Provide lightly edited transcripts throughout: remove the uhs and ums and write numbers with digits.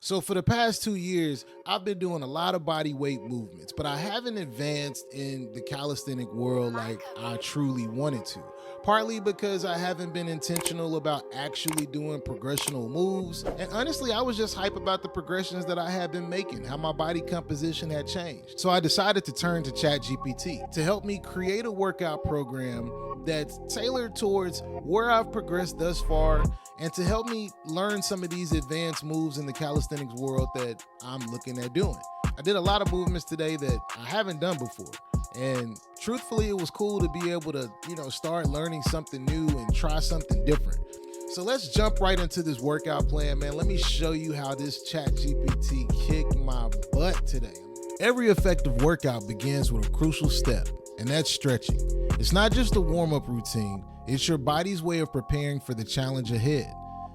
So for the past 2 years, I've been doing a lot of body weight movements, but I haven't advanced in the calisthenic world like I truly wanted to. Partly because I haven't been intentional about actually doing progressional moves. And honestly, I was just hype about the progressions that I had been making, how my body composition had changed. So I decided to turn to ChatGPT to help me create a workout program that's tailored towards where I've progressed thus far and to help me learn some of these advanced moves in the calisthenics world that I'm looking at doing. I did a lot of movements today that I haven't done before. And truthfully, it was cool to be able to, start learning something new and try something different. So let's jump right into this workout plan, man. Let me show you how this ChatGPT kicked my butt today. Every effective workout begins with a crucial step, and that's stretching. It's not just a warm-up routine, it's your body's way of preparing for the challenge ahead.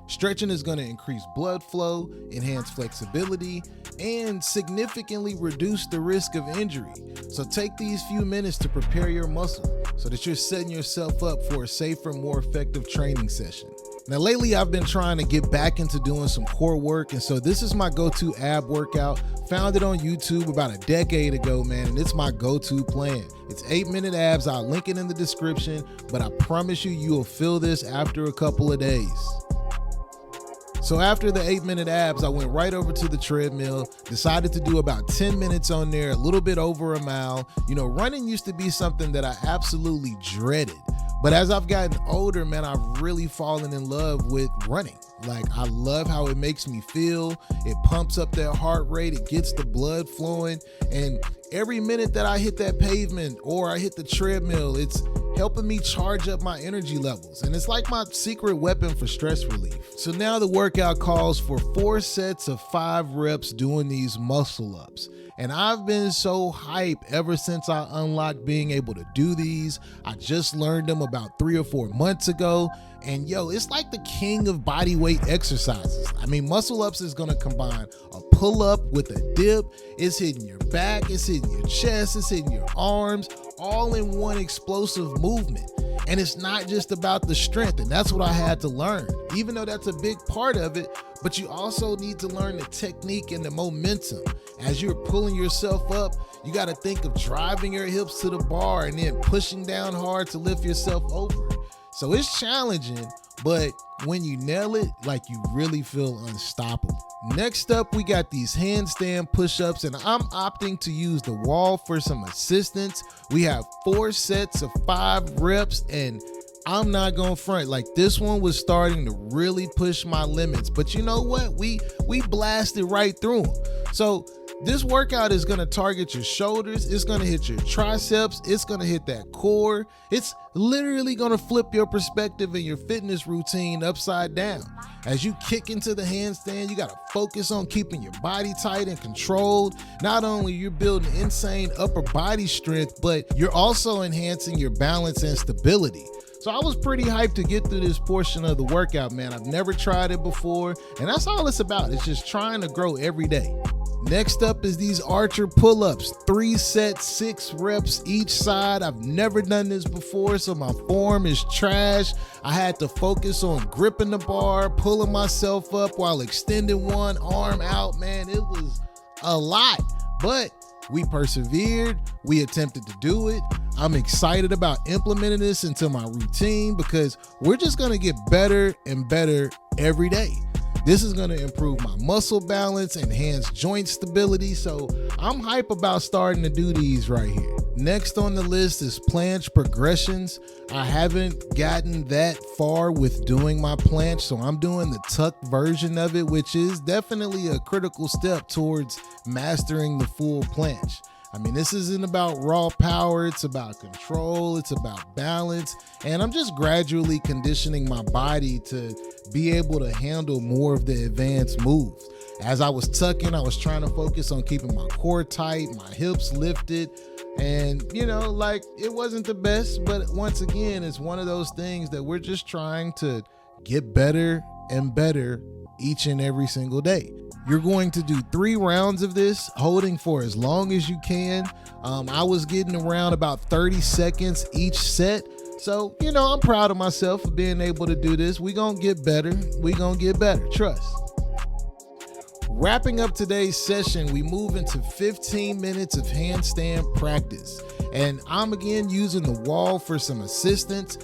Stretching is going to increase blood flow, enhance flexibility, and significantly reduce the risk of injury. So take these few minutes to prepare your muscle so that you're setting yourself up for a safer, more effective training session. Now lately I've been trying to get back into doing some core work, and so this is my go-to ab workout. Found it on YouTube about a decade ago, man, and it's my go-to plan. It's 8-minute abs. I'll link it in the description, but I promise you'll feel this after a couple of days. So after the 8-minute abs, I went right over to the treadmill, decided to do about 10 minutes on there, a little bit over a mile. Running used to be something that I absolutely dreaded. But as I've gotten older, man, I've really fallen in love with running. Like, I love how it makes me feel. It pumps up that heart rate. It gets the blood flowing. And every minute that I hit that pavement or I hit the treadmill, it's helping me charge up my energy levels. And it's like my secret weapon for stress relief. So now the workout calls for 4 sets of 5 reps doing these muscle ups. And I've been so hype ever since I unlocked being able to do these. I just learned them about 3 or 4 months ago. And it's like the king of body weight exercises. I mean, muscle ups is gonna combine a pull up with a dip. It's hitting your back, it's hitting your chest, it's hitting your arms, all in one explosive movement. And it's not just about the strength, and that's what I had to learn, even though that's a big part of it. But you also need to learn the technique and the momentum. As you're pulling yourself up, you got to think of driving your hips to the bar and then pushing down hard to lift yourself over. So it's challenging, but when you nail it, like, you really feel unstoppable. Next up, we got these handstand push-ups, and I'm opting to use the wall for some assistance. We have 4 sets of 5 reps, and I'm not gonna front, like, this one was starting to really push my limits, but you know what? We blasted right through them. So this workout is gonna target your shoulders, it's gonna hit your triceps, it's gonna hit that core. It's literally gonna flip your perspective and your fitness routine upside down. As you kick into the handstand, you gotta focus on keeping your body tight and controlled. Not only you're building insane upper body strength, but you're also enhancing your balance and stability. So I was pretty hyped to get through this portion of the workout, man. I've never tried it before, and that's all it's about. It's just trying to grow every day. Next up is these archer pull-ups, 3 sets, 6 reps each side. I've never done this before, so my form is trash. I had to focus on gripping the bar, pulling myself up while extending one arm out. Man, it was a lot, but we persevered. We attempted to do it. I'm excited about implementing this into my routine because we're just gonna get better and better every day. This is gonna improve my muscle balance, enhance joint stability, so I'm hype about starting to do these right here. Next on the list is planche progressions. I haven't gotten that far with doing my planche, so I'm doing the tucked version of it, which is definitely a critical step towards mastering the full planche. I mean, this isn't about raw power, it's about control, it's about balance, and I'm just gradually conditioning my body to be able to handle more of the advanced moves. As I was tucking, I was trying to focus on keeping my core tight, my hips lifted, and it wasn't the best, but once again, it's one of those things that we're just trying to get better and better each and every single day. You're going to do 3 rounds of this, holding for as long as you can. I was getting around about 30 seconds each set. So, I'm proud of myself for being able to do this. We're going to get better. We're going to get better. Trust. Wrapping up today's session, we move into 15 minutes of handstand practice. And I'm again using the wall for some assistance.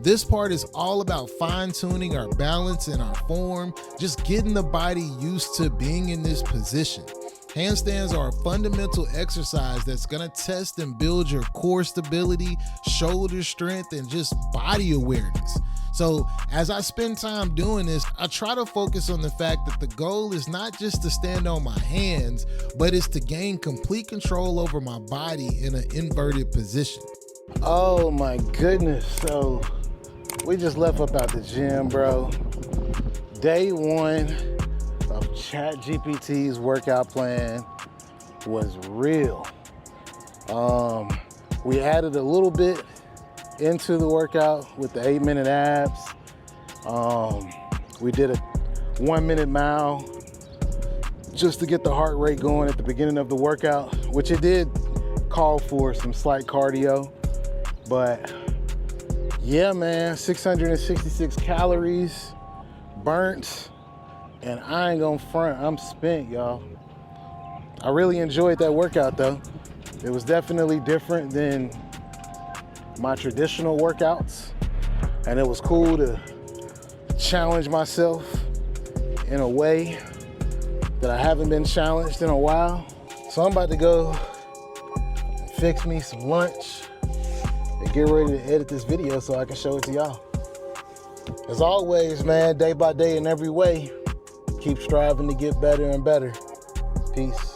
This part is all about fine-tuning our balance and our form, just getting the body used to being in this position. Handstands are a fundamental exercise that's gonna test and build your core stability, shoulder strength, and just body awareness. So as I spend time doing this, I try to focus on the fact that the goal is not just to stand on my hands, but it's to gain complete control over my body in an inverted position. Oh my goodness. So we just left up out the gym, bro. Day one of ChatGPT's workout plan was real. We added a little bit into the workout with the 8-minute abs. We did a 1-minute mile just to get the heart rate going at the beginning of the workout, which it did call for some slight cardio. But yeah, man, 666 calories burnt, and I ain't gonna front, I'm spent, y'all. I really enjoyed that workout though. It was definitely different than my traditional workouts, and it was cool to challenge myself in a way that I haven't been challenged in a while. So I'm about to go fix me some lunch and get ready to edit this video so I can show it to y'all. As always, man, day by day in every way, keep striving to get better and better. Peace.